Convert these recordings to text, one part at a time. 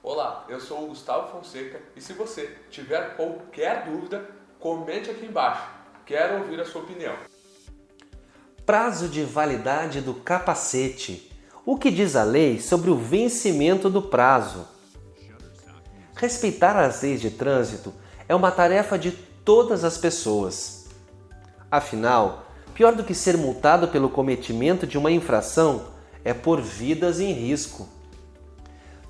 Olá, eu sou o Gustavo Fonseca e se você tiver qualquer dúvida, comente aqui embaixo. Quero ouvir a sua opinião. Prazo de validade do capacete. O que diz a lei sobre o vencimento do prazo? Respeitar as leis de trânsito é uma tarefa de todas as pessoas. Afinal, pior do que ser multado pelo cometimento de uma infração é pôr vidas em risco.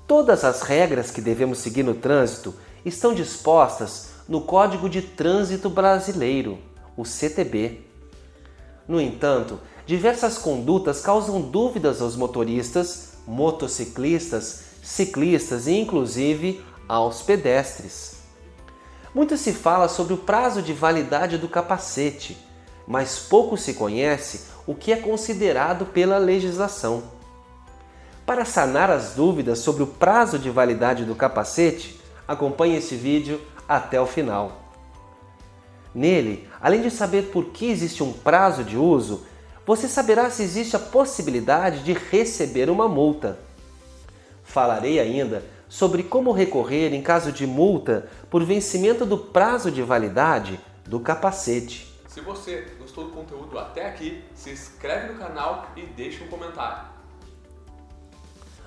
Todas as regras que devemos seguir no trânsito estão dispostas no Código de Trânsito Brasileiro, o CTB. No entanto, diversas condutas causam dúvidas aos motoristas, motociclistas, ciclistas e inclusive aos pedestres. Muito se fala sobre o prazo de validade do capacete, mas pouco se conhece o que é considerado pela legislação. Para sanar as dúvidas sobre o prazo de validade do capacete, acompanhe esse vídeo até o final. Nele, além de saber por que existe um prazo de uso, você saberá se existe a possibilidade de receber uma multa. Falarei ainda sobre como recorrer em caso de multa por vencimento do prazo de validade do capacete. Se você gostou do conteúdo até aqui, se inscreve no canal e deixa um comentário.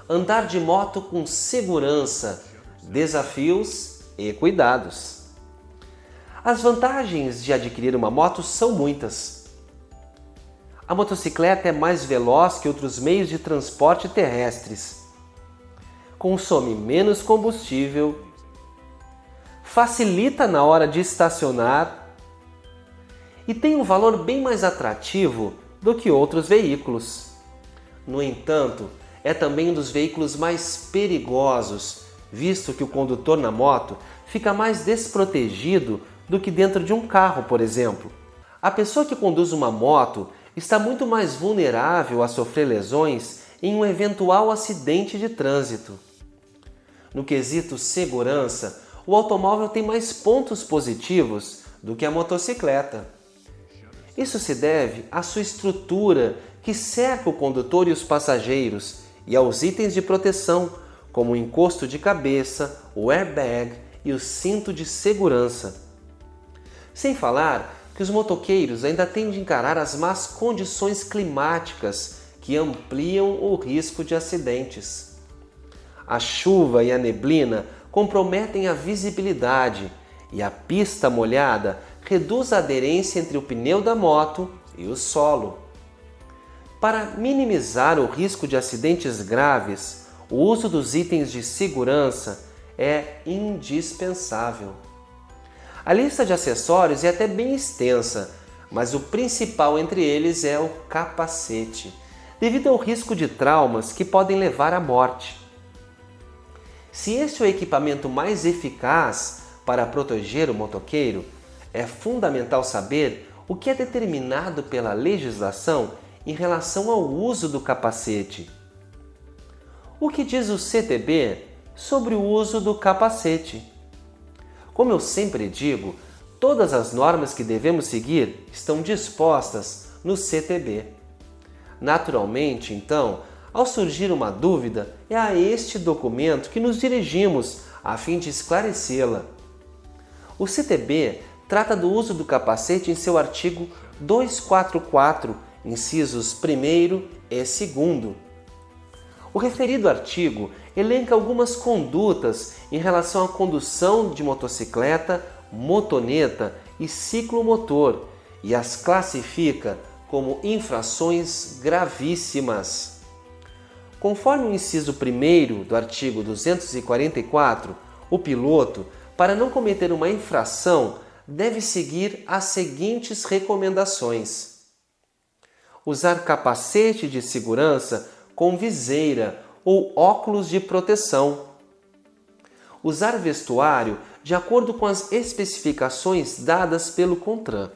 Andar de moto com segurança, desafios e cuidados. As vantagens de adquirir uma moto são muitas. A motocicleta é mais veloz que outros meios de transporte terrestres. Consome menos combustível. Facilita na hora de estacionar. E tem um valor bem mais atrativo do que outros veículos. No entanto, é também um dos veículos mais perigosos, visto que o condutor na moto fica mais desprotegido do que dentro de um carro, por exemplo. A pessoa que conduz uma moto está muito mais vulnerável a sofrer lesões em um eventual acidente de trânsito. No quesito segurança, o automóvel tem mais pontos positivos do que a motocicleta. Isso se deve à sua estrutura que cerca o condutor e os passageiros e aos itens de proteção, como o encosto de cabeça, o airbag e o cinto de segurança. Sem falar que os motoqueiros ainda têm de encarar as más condições climáticas que ampliam o risco de acidentes. A chuva e a neblina comprometem a visibilidade e a pista molhada reduz a aderência entre o pneu da moto e o solo. Para minimizar o risco de acidentes graves, o uso dos itens de segurança é indispensável. A lista de acessórios é até bem extensa, mas o principal entre eles é o capacete, devido ao risco de traumas que podem levar à morte. Se este é o equipamento mais eficaz para proteger o motoqueiro, é fundamental saber o que é determinado pela legislação em relação ao uso do capacete. O que diz o CTB sobre o uso do capacete? Como eu sempre digo, todas as normas que devemos seguir estão dispostas no CTB. Naturalmente, então, ao surgir uma dúvida, é a este documento que nos dirigimos a fim de esclarecê-la. O CTB trata do uso do capacete em seu artigo 244, incisos 1º e 2º. O referido artigo elenca algumas condutas em relação à condução de motocicleta, motoneta e ciclomotor e as classifica como infrações gravíssimas. Conforme o inciso 1º do artigo 244, o piloto, para não cometer uma infração, deve seguir as seguintes recomendações: usar capacete de segurança com viseira ou óculos de proteção. Usar vestuário de acordo com as especificações dadas pelo CONTRAN.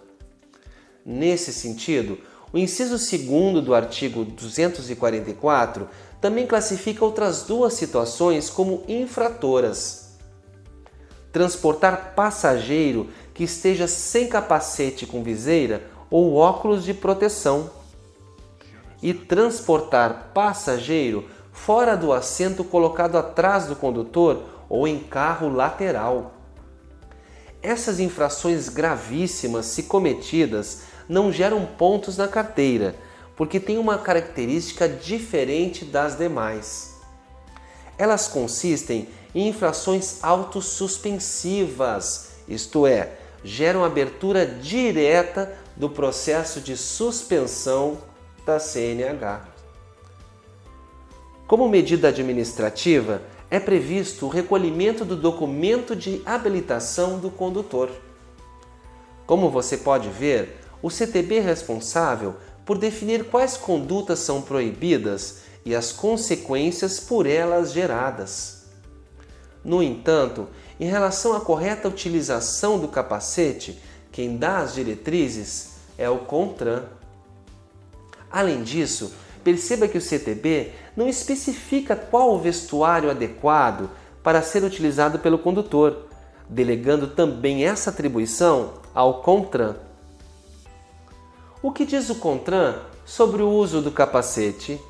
Nesse sentido, o inciso 2º do artigo 244 também classifica outras duas situações como infratoras: transportar passageiro que esteja sem capacete com viseira ou óculos de proteção, e transportar passageiro fora do assento colocado atrás do condutor ou em carro lateral. Essas infrações gravíssimas, se cometidas, não geram pontos na carteira, porque têm uma característica diferente das demais. Elas consistem em infrações autossuspensivas, isto é, geram abertura direta do processo de suspensão da CNH. Como medida administrativa, é previsto o recolhimento do documento de habilitação do condutor. Como você pode ver, o CTB é responsável por definir quais condutas são proibidas e as consequências por elas geradas. No entanto, em relação à correta utilização do capacete, quem dá as diretrizes é o CONTRAN. Além disso, perceba que o CTB não especifica qual o vestuário adequado para ser utilizado pelo condutor, delegando também essa atribuição ao CONTRAN. O que diz o CONTRAN sobre o uso do capacete?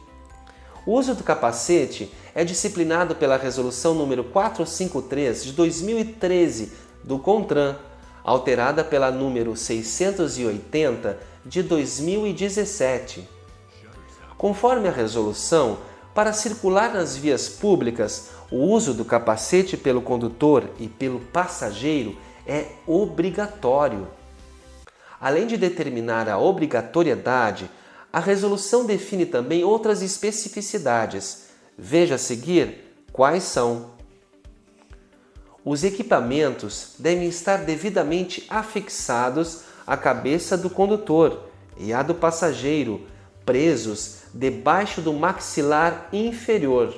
O uso do capacete é disciplinado pela Resolução número 453 de 2013 do CONTRAN, alterada pela número 680 de 2017. Conforme a resolução, para circular nas vias públicas, o uso do capacete pelo condutor e pelo passageiro é obrigatório. Além de determinar a obrigatoriedade, a resolução define também outras especificidades. Veja a seguir quais são. Os equipamentos devem estar devidamente afixados à cabeça do condutor e à do passageiro, presos debaixo do maxilar inferior.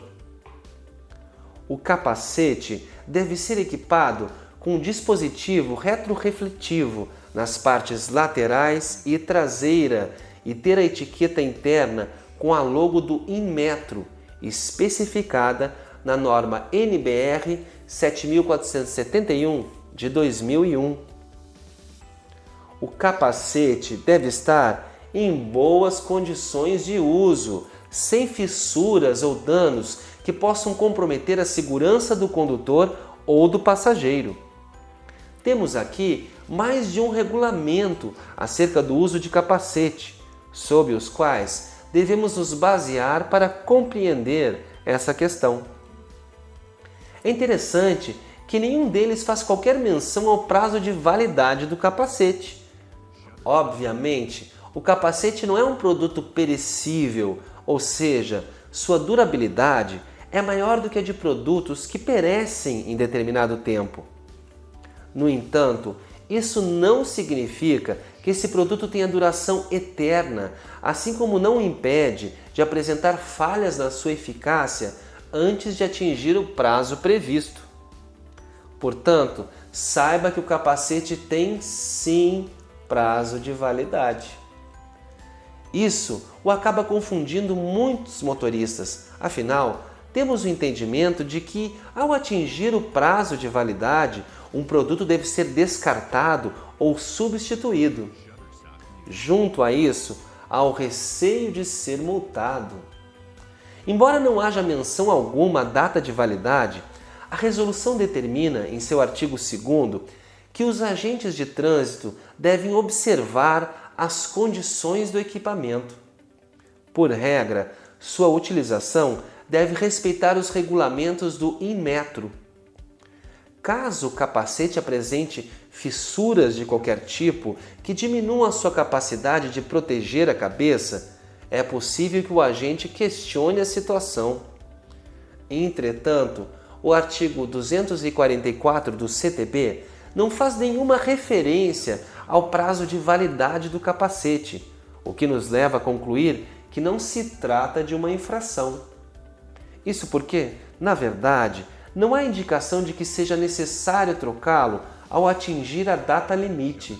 O capacete deve ser equipado com um dispositivo retrorefletivo nas partes laterais e traseira e ter a etiqueta interna com a logo do Inmetro, especificada na norma NBR 7471 de 2001. O capacete deve estar em boas condições de uso, sem fissuras ou danos que possam comprometer a segurança do condutor ou do passageiro. Temos aqui mais de um regulamento acerca do uso de capacete, sob os quais devemos nos basear para compreender essa questão. É interessante que nenhum deles faz qualquer menção ao prazo de validade do capacete. Obviamente, o capacete não é um produto perecível, ou seja, sua durabilidade é maior do que a de produtos que perecem em determinado tempo. No entanto, isso não significa que esse produto tenha duração eterna, assim como não o impede de apresentar falhas na sua eficácia antes de atingir o prazo previsto. Portanto, saiba que o capacete tem sim prazo de validade. Isso o acaba confundindo muitos motoristas, afinal, temos o entendimento de que, ao atingir o prazo de validade, um produto deve ser descartado ou substituído. Junto a isso, há o receio de ser multado. Embora não haja menção alguma à data de validade, a resolução determina, em seu artigo 2º, que os agentes de trânsito devem observar as condições do equipamento. Por regra, sua utilização deve respeitar os regulamentos do Inmetro. Caso o capacete apresente fissuras de qualquer tipo que diminuam a sua capacidade de proteger a cabeça, é possível que o agente questione a situação. Entretanto, o artigo 244 do CTB não faz nenhuma referência ao prazo de validade do capacete, o que nos leva a concluir que não se trata de uma infração. Isso porque, na verdade, não há indicação de que seja necessário trocá-lo ao atingir a data limite.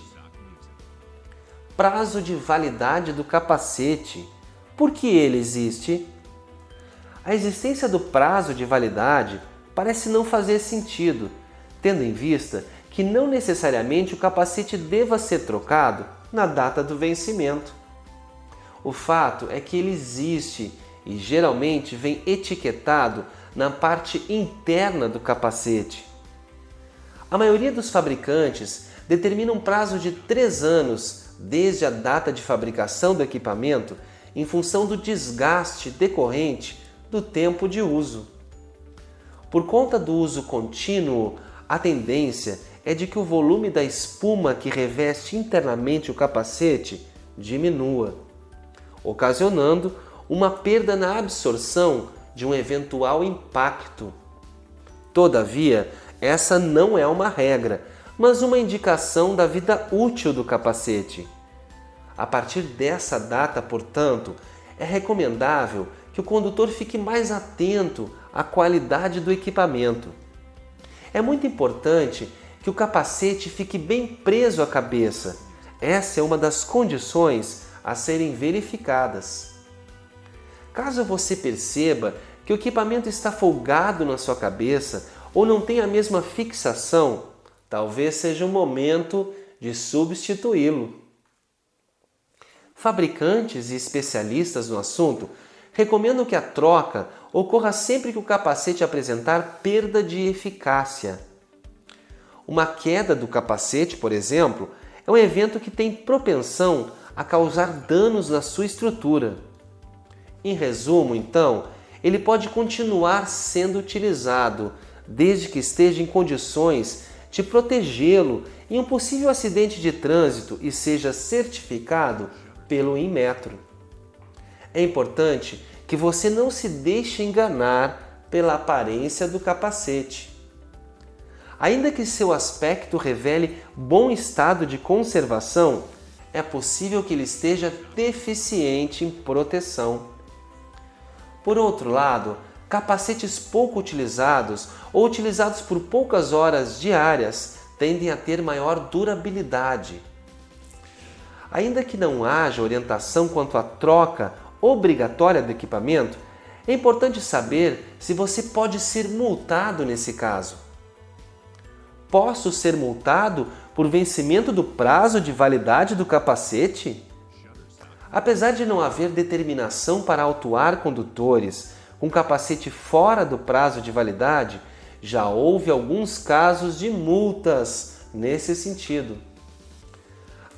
Prazo de validade do capacete. Por que ele existe? A existência do prazo de validade parece não fazer sentido, tendo em vista que não necessariamente o capacete deva ser trocado na data do vencimento. O fato é que ele existe e geralmente vem etiquetado na parte interna do capacete. A maioria dos fabricantes determina um prazo de 3 anos desde a data de fabricação do equipamento em função do desgaste decorrente do tempo de uso. Por conta do uso contínuo, a tendência é de que o volume da espuma que reveste internamente o capacete diminua, ocasionando uma perda na absorção de um eventual impacto. Todavia, essa não é uma regra, mas uma indicação da vida útil do capacete. A partir dessa data, portanto, é recomendável que o condutor fique mais atento à qualidade do equipamento. É muito importante que o capacete fique bem preso à cabeça. Essa é uma das condições a serem verificadas. Caso você perceba que o equipamento está folgado na sua cabeça ou não tem a mesma fixação, talvez seja o momento de substituí-lo. Fabricantes e especialistas no assunto recomendam que a troca ocorra sempre que o capacete apresentar perda de eficácia. Uma queda do capacete, por exemplo, é um evento que tem propensão a causar danos na sua estrutura. Em resumo, então, ele pode continuar sendo utilizado, desde que esteja em condições de protegê-lo em um possível acidente de trânsito e seja certificado pelo Inmetro. É importante que você não se deixe enganar pela aparência do capacete. Ainda que seu aspecto revele bom estado de conservação, é possível que ele esteja deficiente em proteção. Por outro lado, capacetes pouco utilizados ou utilizados por poucas horas diárias tendem a ter maior durabilidade. Ainda que não haja orientação quanto à troca obrigatória do equipamento, é importante saber se você pode ser multado nesse caso. Posso ser multado por vencimento do prazo de validade do capacete? Apesar de não haver determinação para autuar condutores com capacete fora do prazo de validade, já houve alguns casos de multas nesse sentido.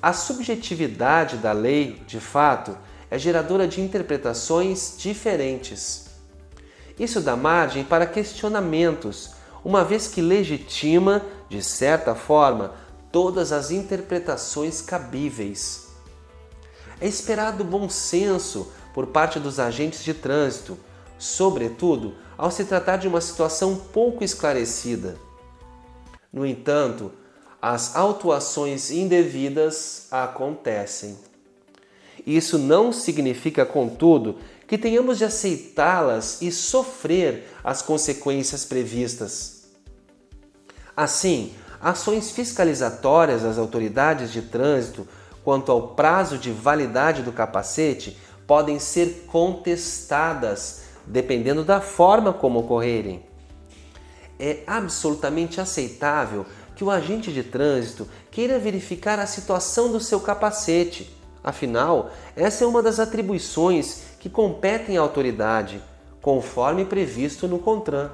A subjetividade da lei, de fato, é geradora de interpretações diferentes. Isso dá margem para questionamentos, uma vez que legitima, de certa forma, todas as interpretações cabíveis. É esperado bom senso por parte dos agentes de trânsito, sobretudo ao se tratar de uma situação pouco esclarecida. No entanto, as autuações indevidas acontecem. Isso não significa, contudo, que tenhamos de aceitá-las e sofrer as consequências previstas. Assim, ações fiscalizatórias das autoridades de trânsito quanto ao prazo de validade do capacete podem ser contestadas, dependendo da forma como ocorrerem. É absolutamente aceitável que o agente de trânsito queira verificar a situação do seu capacete. Afinal, essa é uma das atribuições que competem à autoridade, conforme previsto no CONTRAN.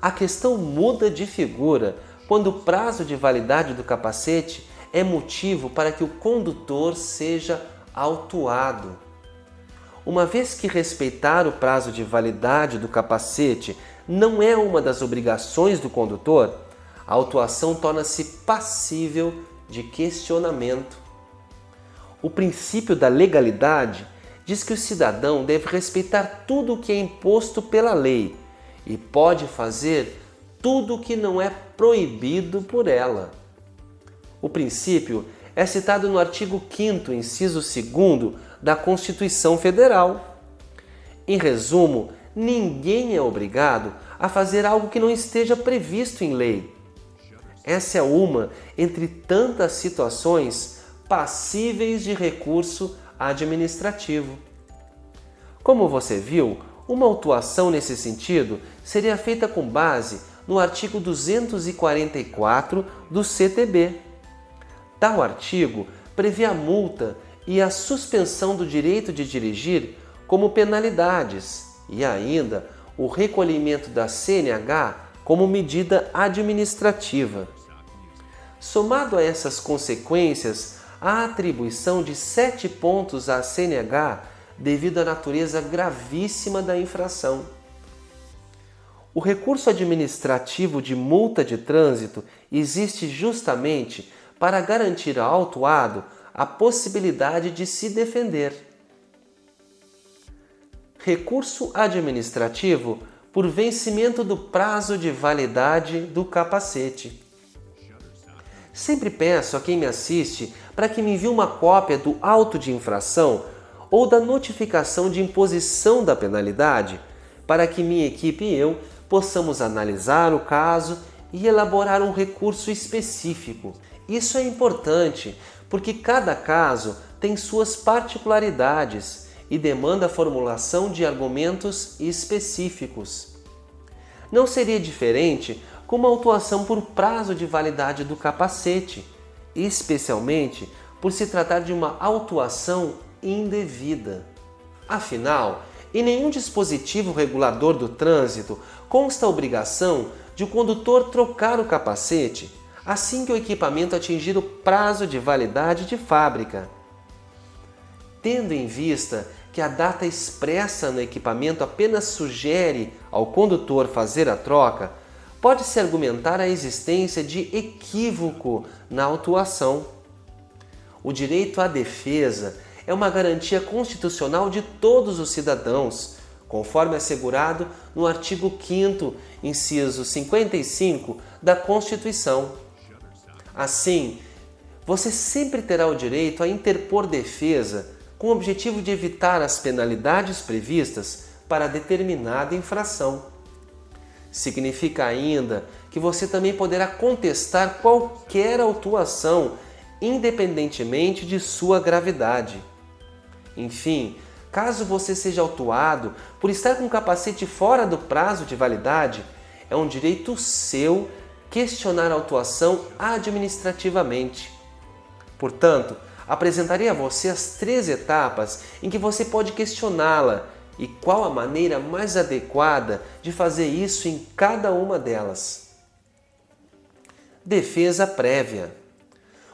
A questão muda de figura quando o prazo de validade do capacete é motivo para que o condutor seja autuado. Uma vez que respeitar o prazo de validade do capacete não é uma das obrigações do condutor, a autuação torna-se passível de questionamento. O princípio da legalidade diz que o cidadão deve respeitar tudo o que é imposto pela lei e pode fazer tudo o que não é proibido por ela. O princípio é citado no artigo 5º, inciso 2º da Constituição Federal. Em resumo, ninguém é obrigado a fazer algo que não esteja previsto em lei. Essa é uma entre tantas situações passíveis de recurso administrativo. Como você viu, uma autuação nesse sentido seria feita com base no artigo 244 do CTB. Tal artigo prevê a multa e a suspensão do direito de dirigir como penalidades e ainda o recolhimento da CNH como medida administrativa. Somado a essas consequências, a atribuição de 7 pontos à CNH devido à natureza gravíssima da infração. O recurso administrativo de multa de trânsito existe justamente para garantir ao autuado a possibilidade de se defender. Recurso administrativo por vencimento do prazo de validade do capacete. Sempre peço a quem me assiste para que me envie uma cópia do auto de infração ou da notificação de imposição da penalidade, para que minha equipe e eu possamos analisar o caso e elaborar um recurso específico. Isso é importante porque cada caso tem suas particularidades e demanda a formulação de argumentos específicos. Não seria diferente com uma autuação por prazo de validade do capacete, especialmente por se tratar de uma autuação indevida. Afinal, em nenhum dispositivo regulador do trânsito consta a obrigação de o condutor trocar o capacete assim que o equipamento atingir o prazo de validade de fábrica. Tendo em vista que a data expressa no equipamento apenas sugere ao condutor fazer a troca, pode-se argumentar a existência de equívoco na autuação. O direito à defesa é uma garantia constitucional de todos os cidadãos, conforme assegurado no artigo 5º, inciso 55 da Constituição. Assim, você sempre terá o direito a interpor defesa com o objetivo de evitar as penalidades previstas para determinada infração. Significa ainda que você também poderá contestar qualquer autuação, independentemente de sua gravidade. Enfim, caso você seja autuado por estar com o capacete fora do prazo de validade, é um direito seu questionar a autuação administrativamente. Portanto, apresentarei a você as 3 etapas em que você pode questioná-la e qual a maneira mais adequada de fazer isso em cada uma delas. Defesa prévia.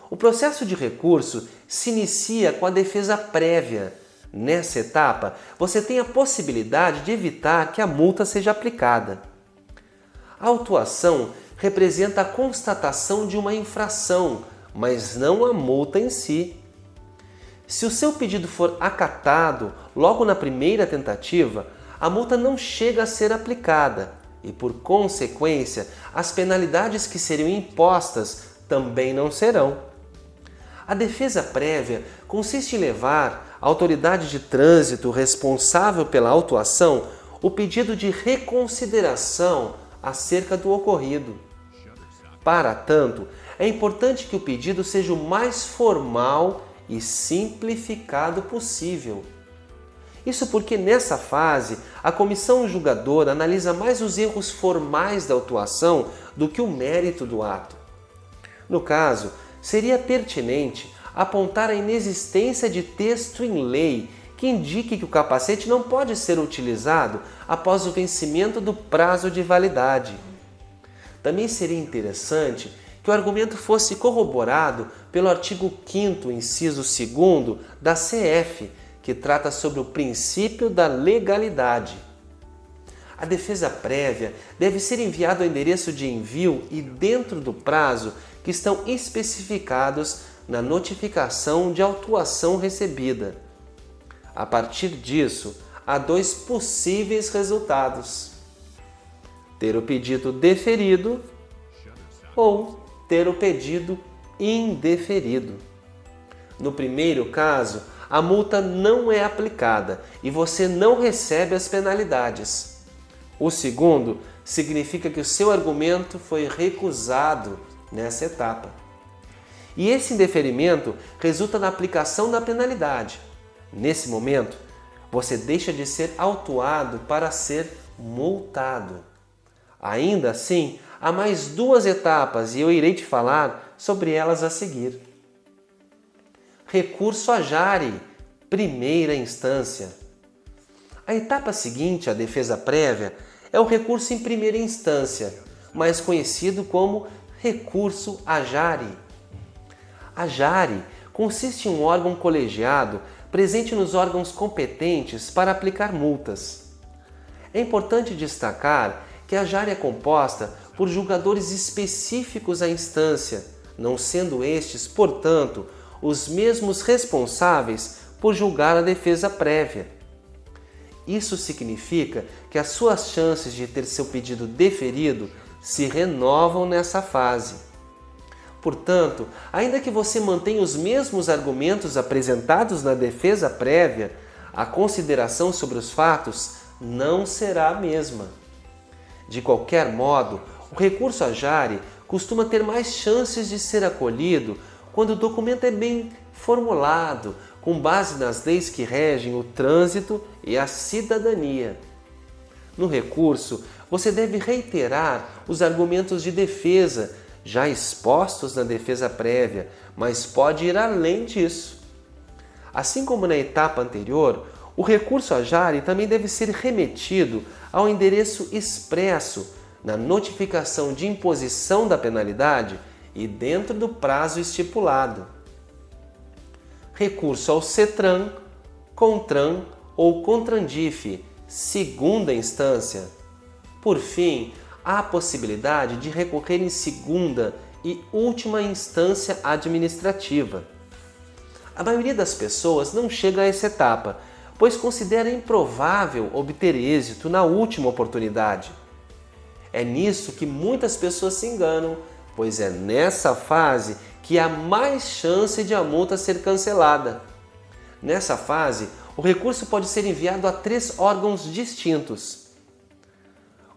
O processo de recurso se inicia com a defesa prévia. Nessa etapa, você tem a possibilidade de evitar que a multa seja aplicada. A autuação representa a constatação de uma infração, mas não a multa em si. Se o seu pedido for acatado logo na primeira tentativa, a multa não chega a ser aplicada e, por consequência, as penalidades que seriam impostas também não serão. A defesa prévia consiste em levar à autoridade de trânsito responsável pela autuação o pedido de reconsideração acerca do ocorrido. Para tanto, é importante que o pedido seja o mais formal e simplificado possível. Isso porque nessa fase, a comissão julgadora analisa mais os erros formais da autuação do que o mérito do ato. No caso, seria pertinente apontar a inexistência de texto em lei que indique que o capacete não pode ser utilizado após o vencimento do prazo de validade. Também seria interessante que o argumento fosse corroborado pelo artigo 5º, inciso 2º da CF, que trata sobre o princípio da legalidade. A defesa prévia deve ser enviada ao endereço de envio e dentro do prazo que estão especificados na notificação de autuação recebida. A partir disso, há 2 possíveis resultados: ter o pedido deferido ou ter o pedido indeferido. No primeiro caso, a multa não é aplicada e você não recebe as penalidades. O segundo significa que o seu argumento foi recusado nessa etapa. E esse indeferimento resulta na aplicação da penalidade. Nesse momento, você deixa de ser autuado para ser multado. Ainda assim, há mais 2 etapas e eu irei te falar sobre elas a seguir. Recurso à JARE, primeira instância. A etapa seguinte à defesa prévia é o recurso em primeira instância, mais conhecido como recurso à jare. A jare consiste em um órgão colegiado presente nos órgãos competentes para aplicar multas. É importante destacar que a jare é composta por julgadores específicos à instância, não sendo estes, portanto, os mesmos responsáveis por julgar a defesa prévia. Isso significa que as suas chances de ter seu pedido deferido se renovam nessa fase. Portanto, ainda que você mantenha os mesmos argumentos apresentados na defesa prévia, a consideração sobre os fatos não será a mesma. De qualquer modo, o recurso à jare costuma ter mais chances de ser acolhido quando o documento é bem formulado, com base nas leis que regem o trânsito e a cidadania. No recurso, você deve reiterar os argumentos de defesa já expostos na defesa prévia, mas pode ir além disso. Assim como na etapa anterior, o recurso à jare também deve ser remetido ao endereço expresso na notificação de imposição da penalidade e dentro do prazo estipulado. Recurso ao CETRAN, CONTRAN ou CONTRANDIF, segunda instância. Por fim, há a possibilidade de recorrer em segunda e última instância administrativa. A maioria das pessoas não chega a essa etapa, pois considera improvável obter êxito na última oportunidade. É nisso que muitas pessoas se enganam, pois é nessa fase que há mais chance de a multa ser cancelada. Nessa fase, o recurso pode ser enviado a 3 órgãos distintos.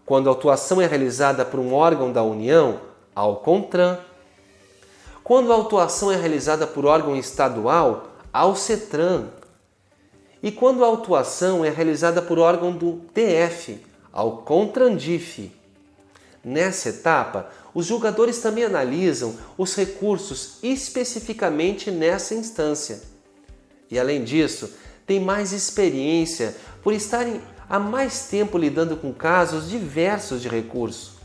Quando a autuação é realizada por um órgão da União, ao CONTRAN. Quando a autuação é realizada por órgão estadual, ao CETRAN. E quando a autuação é realizada por órgão do TF, ao CONTRANDIF. Nessa etapa, os julgadores também analisam os recursos especificamente nessa instância. E além disso, têm mais experiência por estarem há mais tempo lidando com casos diversos de recurso.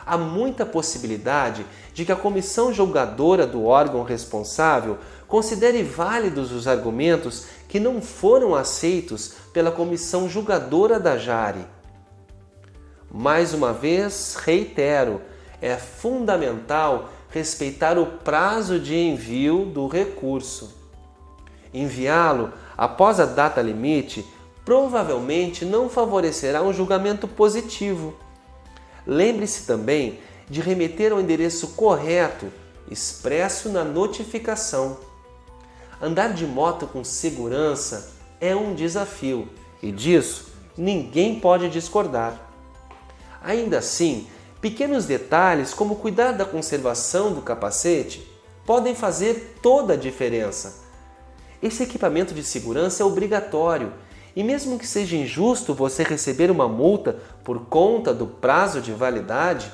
Há muita possibilidade de que a comissão julgadora do órgão responsável considere válidos os argumentos que não foram aceitos pela comissão julgadora da jare. Mais uma vez, reitero, é fundamental respeitar o prazo de envio do recurso. Enviá-lo após a data limite provavelmente não favorecerá um julgamento positivo. Lembre-se também de remeter ao endereço correto, expresso na notificação. Andar de moto com segurança é um desafio e disso ninguém pode discordar. Ainda assim, pequenos detalhes como cuidar da conservação do capacete podem fazer toda a diferença. Esse equipamento de segurança é obrigatório e mesmo que seja injusto você receber uma multa por conta do prazo de validade,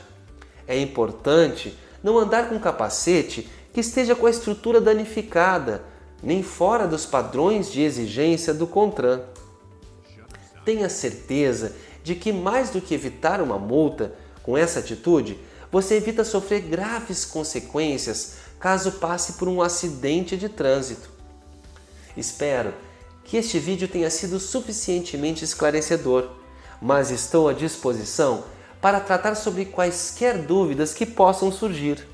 é importante não andar com capacete que esteja com a estrutura danificada, nem fora dos padrões de exigência do CONTRAN. Tenha certeza de que mais do que evitar uma multa, com essa atitude, você evita sofrer graves consequências caso passe por um acidente de trânsito. Espero que este vídeo tenha sido suficientemente esclarecedor, mas estou à disposição para tratar sobre quaisquer dúvidas que possam surgir.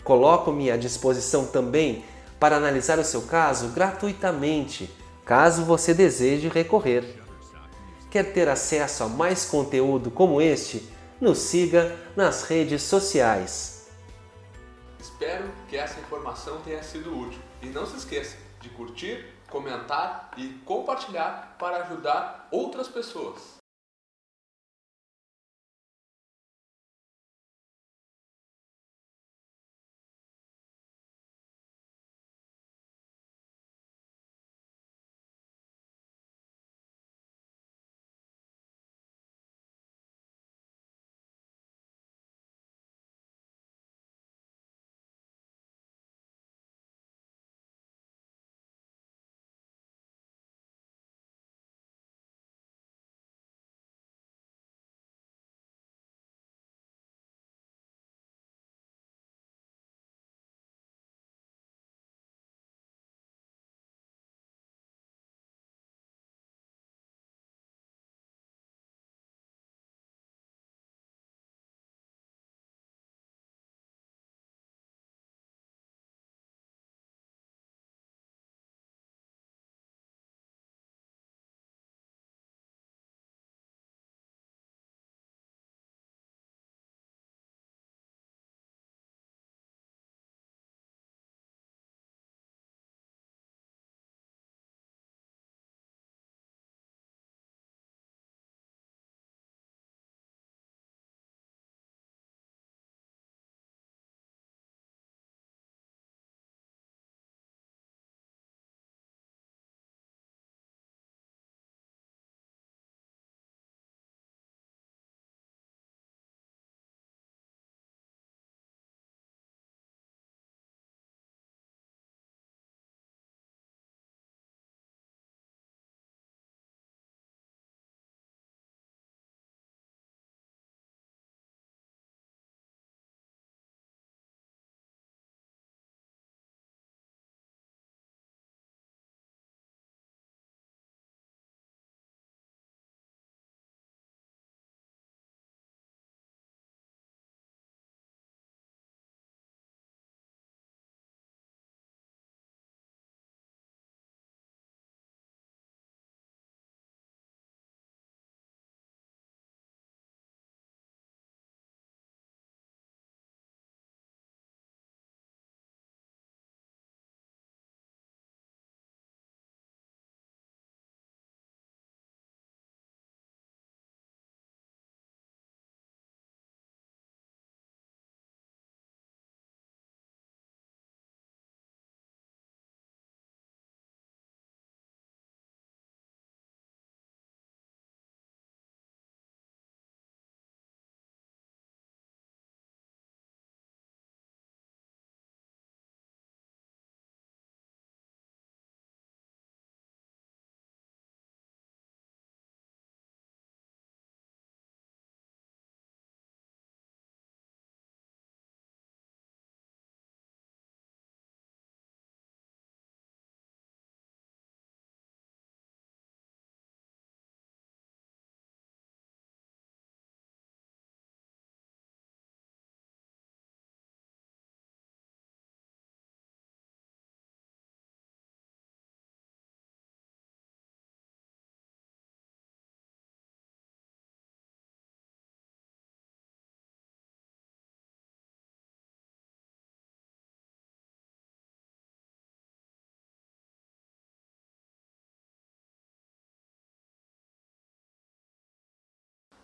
Coloco-me à disposição também para analisar o seu caso gratuitamente, caso você deseje recorrer. Quer ter acesso a mais conteúdo como este? Nos siga nas redes sociais. Espero que essa informação tenha sido útil e não se esqueça de curtir, comentar e compartilhar para ajudar outras pessoas.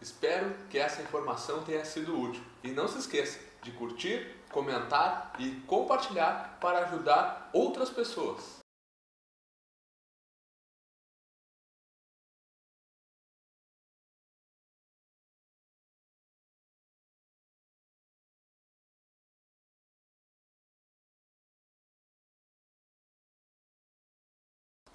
Espero que essa informação tenha sido útil e não se esqueça de curtir, comentar e compartilhar para ajudar outras pessoas.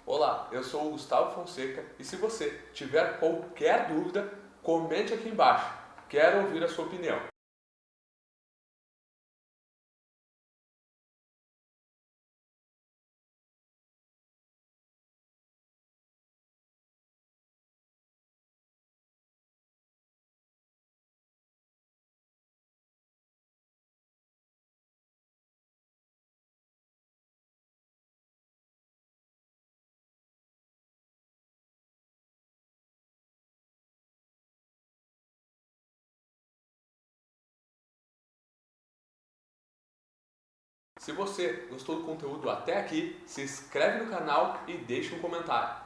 Olá, eu sou o Gustavo Fonseca e se você tiver qualquer dúvida, comente aqui embaixo. Quero ouvir a sua opinião. Se você gostou do conteúdo até aqui, se inscreve no canal e deixa um comentário.